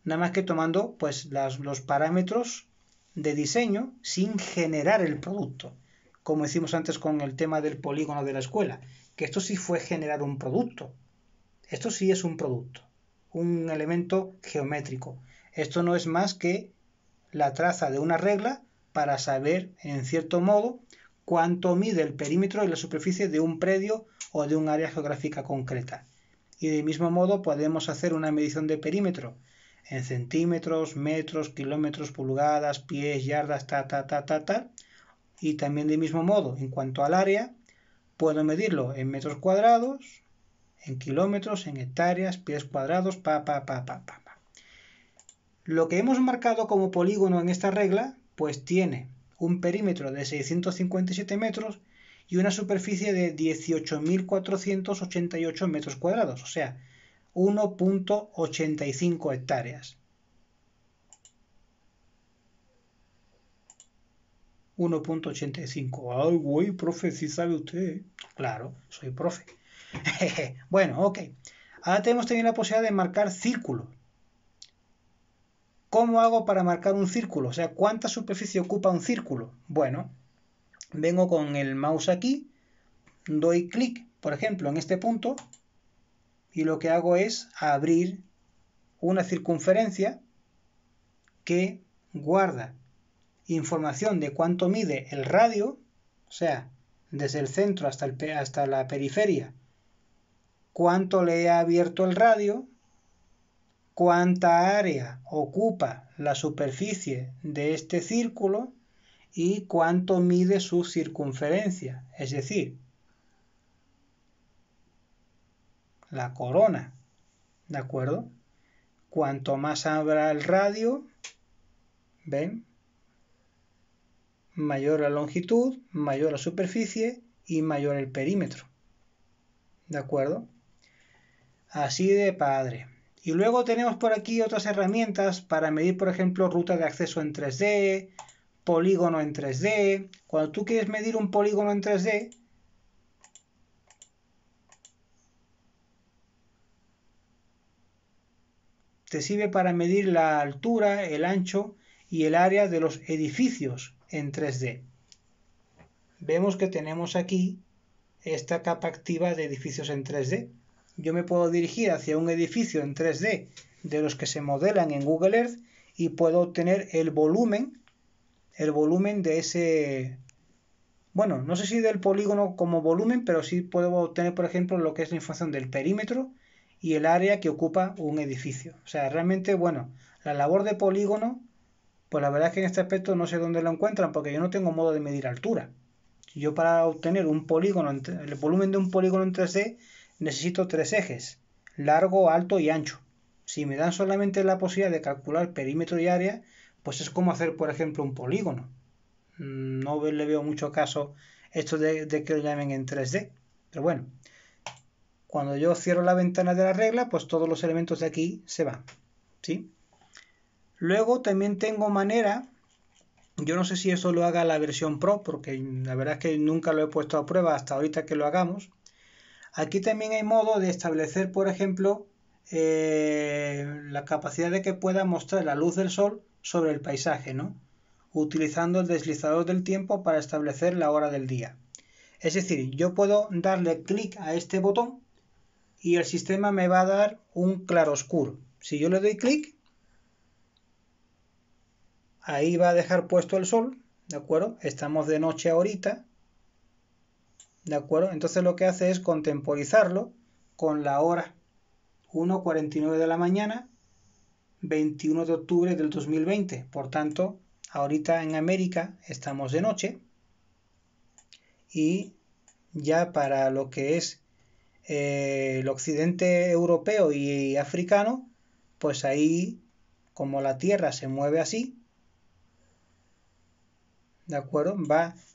nada más que tomando pues los parámetros de diseño sin generar el producto, como hicimos antes con el tema del polígono de la escuela, que esto sí fue generar un producto. Esto sí es un producto, un elemento geométrico. Esto no es más que la traza de una regla para saber, en cierto modo, cuánto mide el perímetro y la superficie de un predio o de un área geográfica concreta. Y del mismo modo podemos hacer una medición de perímetro en centímetros, metros, kilómetros, pulgadas, pies, yardas, Y también del mismo modo, en cuanto al área, puedo medirlo en metros cuadrados, en kilómetros, en hectáreas, pies cuadrados, Lo que hemos marcado como polígono en esta regla, pues tiene un perímetro de 657 metros y una superficie de 18.488 metros cuadrados, o sea, 1.85 hectáreas. 1.85. Ay, güey, profe, sí sabe usted. Claro, soy profe. Bueno, ok. Ahora tenemos también la posibilidad de marcar círculos. ¿Cómo hago para marcar un círculo? O sea, ¿cuánta superficie ocupa un círculo? Bueno, vengo con el mouse aquí, doy clic, por ejemplo, en este punto, y lo que hago es abrir una circunferencia que guarda información de cuánto mide el radio, o sea, desde el centro hasta la periferia, cuánto le he abierto el radio, cuánta área ocupa la superficie de este círculo y cuánto mide su circunferencia, es decir, la corona, ¿de acuerdo? Cuanto más abra el radio, ¿ven? Mayor la longitud, mayor la superficie y mayor el perímetro, ¿de acuerdo? Así de padre. Y luego tenemos por aquí otras herramientas para medir, por ejemplo, ruta de acceso en 3D, polígono en 3D. Cuando tú quieres medir un polígono en 3D, te sirve para medir la altura, el ancho y el área de los edificios en 3D. Vemos que tenemos aquí esta capa activa de edificios en 3D. Yo me puedo dirigir hacia un edificio en 3D de los que se modelan en Google Earth y puedo obtener el volumen de ese, bueno, no sé si del polígono como volumen, pero sí puedo obtener, por ejemplo, lo que es la información del perímetro y el área que ocupa un edificio. O sea, realmente, bueno, la labor de polígono, pues la verdad es que en este aspecto no sé dónde lo encuentran, porque yo no tengo modo de medir altura. Yo para obtener un polígono, el volumen de un polígono en 3D, necesito 3 ejes, largo, alto y ancho. Si me dan solamente la posibilidad de calcular perímetro y área, pues es como hacer, por ejemplo, un polígono. No le veo mucho caso esto de que lo llamen en 3D. Pero bueno, cuando yo cierro la ventana de la regla, pues todos los elementos de aquí se van, ¿sí? Luego también tengo manera, yo no sé si eso lo haga la versión Pro, porque la verdad es que nunca lo he puesto a prueba hasta ahorita que lo hagamos. Aquí también hay modo de establecer, por ejemplo, la capacidad de que pueda mostrar la luz del sol sobre el paisaje, ¿no? Utilizando el deslizador del tiempo para establecer la hora del día. Es decir, yo puedo darle clic a este botón y el sistema me va a dar un claroscuro. Si yo le doy clic, ahí va a dejar puesto el sol, ¿de acuerdo? Estamos de noche ahorita, ¿de acuerdo? Entonces lo que hace es contemporizarlo con la hora 1:49 de la mañana, 21 de octubre del 2020. Por tanto, ahorita en América estamos de noche y ya para lo que es el occidente europeo y africano, pues ahí, como la Tierra se mueve así, ¿de acuerdo? Va